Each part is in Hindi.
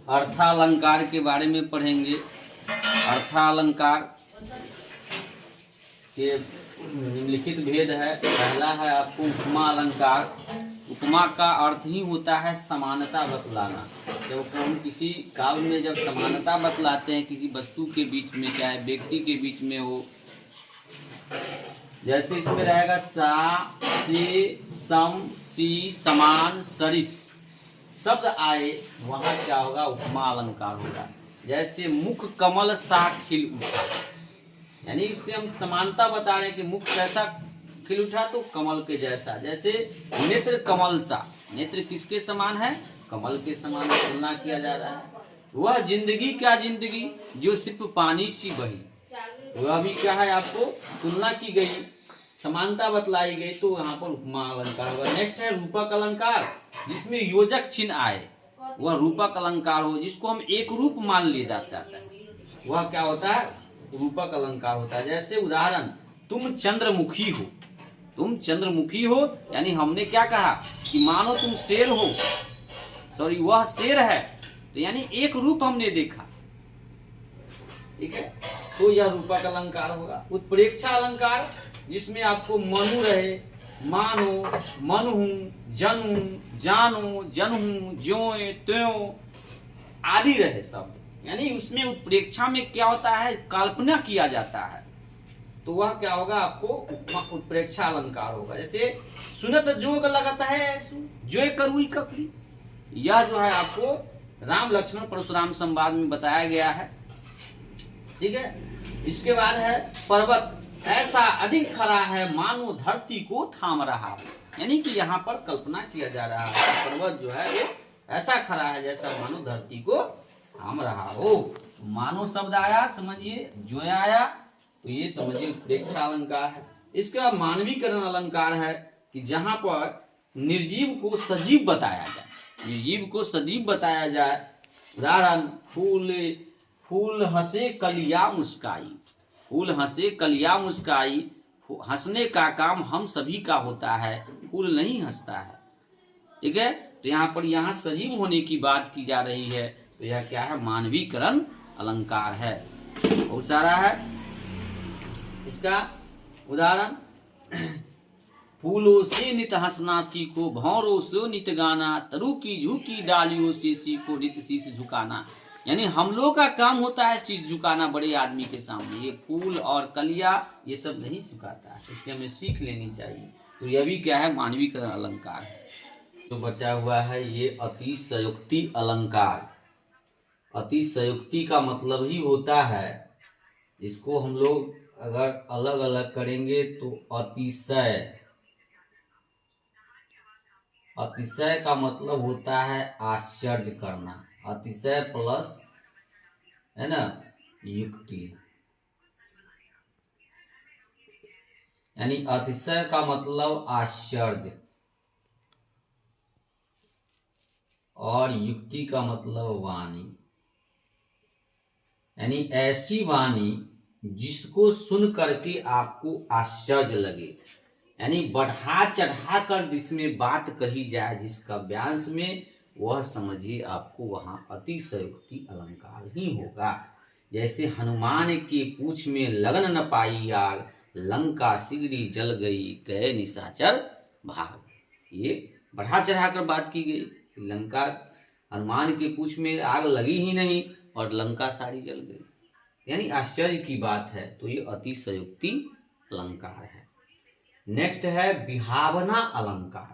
अर्थालंकार के बारे में पढ़ेंगे। अर्थालंकार के निम्नलिखित भेद है। पहला है आपको उपमा अलंकार। उपमा का अर्थ ही होता है समानता बतलाना। जब हम किसी काव्य में जब समानता बतलाते हैं किसी वस्तु के बीच में, चाहे व्यक्ति के बीच में हो, जैसे इसमें रहेगा सा, से, सम, सी, समान, सरिस शब्द आए, वहाँ क्या होगा? उपमा अलंकार होगा। जैसे मुख कमल सा खिल उठा, यानी इससे हम समानता बता रहे हैं कि मुख कैसा खिल उठा, तो कमल के जैसा। जैसे नेत्र कमल सा, नेत्र किसके समान है? कमल के समान तुलना किया जा रहा है। वह जिंदगी क्या जिंदगी जो सिर्फ पानी सी बही, वह भी क्या है? आपको तुलना की गई, समानता बतलाई गई, तो यहाँ पर उपमा अलंकार होगा। नेक्स्ट है रूपक अलंकार, जिसमें योजक चिन्ह आए, वह रूपक अलंकार हो। जिसको हम एक रूप मान लिए जाता है, वह क्या होता है? रूपक अलंकार होता है। जैसे उदाहरण, तुम चंद्रमुखी हो। तुम चंद्रमुखी हो यानी हमने क्या कहा कि मानो तुम शेर हो, सॉरी वह शेर है, तो यानी एक रूप हमने देखा, ठीक है, तो यह रूपक अलंकार होगा। उत्प्रेक्षा अलंकार, जिसमें आपको मनु रहे, मानो, मनहू, जनू, जानो, जनहू, ज्यों, त्यों आदि रहे शब्द, यानी उसमें उत्प्रेक्षा में क्या होता है? कल्पना किया जाता है, तो वह क्या होगा? आपको उत्प्रेक्षा अलंकार होगा। जैसे सुनत जोग लगत है जो करुई ककड़ी, यह जो है आपको राम लक्ष्मण परशुराम संवाद में बताया गया है, ठीक है। इसके बाद है पर्वत ऐसा अधिक खड़ा है मानो धरती को थाम रहा हो, यानी कि यहाँ पर कल्पना किया जा रहा है पर्वत जो है वो ऐसा खड़ा है जैसा मानो धरती को थाम रहा हो। मानो शब्द आया, समझिए, जो आया, तो ये समझिए उत्प्रेक्षा अलंकार है। इसका मानवीकरण अलंकार है कि जहां पर निर्जीव को सजीव बताया जाए, निर्जीव को सजीव बताया जाए। उदाहरण, फूल फूल हंसे कलिया मुस्काई, फूल हंसे कलिया मुस्काई, हंसने का काम हम सभी का होता है, फूल नहीं हंसता है, ठीक है। तो यहाँ पर यहाँ सजीव होने की बात की जा रही है, तो यह क्या है? मानवीकरण अलंकार है। बहुत सारा है इसका उदाहरण, फूलों से नित हंसना सीखो, भौरों से नित गाना, तरु की झुकी डालियों से सीखो नित शीश झुकाना, यानी हम लोग का काम होता है शीश झुकाना बड़े आदमी के सामने। ये फूल और कलिया ये सब नहीं झुकाता है, इससे हमें सीख लेनी चाहिए। तो यह भी क्या है? मानवीकरण अलंकार है। तो बचा हुआ है ये अतिशयोक्ति अलंकार। अतिशयोक्ति का मतलब ही होता है, इसको हम लोग अगर अलग अलग करेंगे तो अतिशय, अतिशय का मतलब होता है आश्चर्य करना, अतिशय प्लस है ना युक्ति, यानी अतिशय का मतलब आश्चर्य और युक्ति का मतलब वाणी, यानी ऐसी वाणी जिसको सुन करके आपको आश्चर्य लगे, यानी बढ़ा चढ़ा कर जिसमें बात कही जाए, जिसका व्यांश में, वह समझिए आपको वहां अतिशयोक्ति अलंकार ही होगा। जैसे हनुमान के पूछ में लगन न पाई आग, लंका सिगड़ी जल गई गए निशाचर भाग, ये बढ़ा चढ़ा कर बात की गई। लंका, हनुमान के पूछ में आग लगी ही नहीं और लंका सारी जल गई, यानी आश्चर्य की बात है, तो ये अतिशयोक्ति अलंकार है। नेक्स्ट है विभावना अलंकार।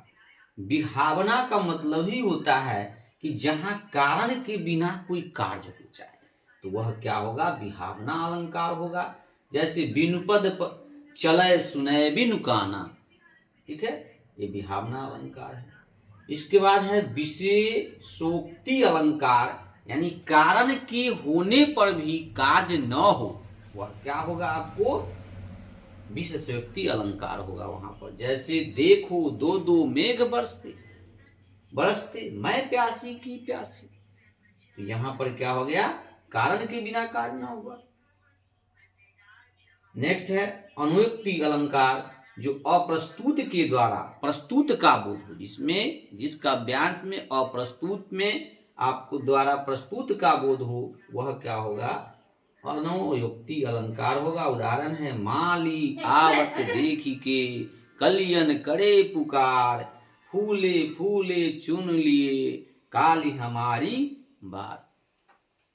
विभावना का मतलब ही होता है कि जहां कारण के बिना कोई कार्य हो जाए, तो वह क्या होगा? विभावना अलंकार होगा। जैसे बिनुपद चले सुने बिनु काना, ठीक है, ये विभावना अलंकार है। इसके बाद है विशेषोक्ति अलंकार, यानी कारण के होने पर भी कार्य न हो, वह क्या होगा? आपको विशेषोक्ति अलंकार होगा वहां पर। जैसे देखो दो दो मेघ बरसते बरसते मैं प्यासी की प्यासी, तो यहां पर क्या हो गया? कारण के बिना कार्य न हुआ। नेक्स्ट है अनुक्ति अलंकार, जो अप्रस्तुत के द्वारा प्रस्तुत का बोध हो, जिसमें जिसका व्यांश में अप्रस्तुत में आपको द्वारा प्रस्तुत का बोध हो, वह क्या होगा? अनोयुक्ति अलंकार होगा। उदाहरण है, माली आवत देखी के कलियन करे पुकार, फूले फूले चुन लिए काली हमारी बात।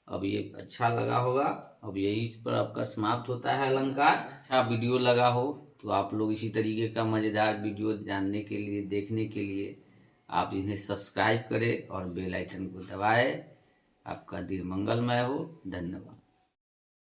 अब ये अच्छा लगा होगा। अब यही इस पर आपका समाप्त होता है अलंकार। अच्छा वीडियो लगा हो तो आप लोग इसी तरीके का मज़ेदार वीडियो जानने के लिए, देखने के लिए आप इन्हें सब्सक्राइब करें और बेल आइकन को दबाएं। आपका दिन मंगलमय हो। धन्यवाद।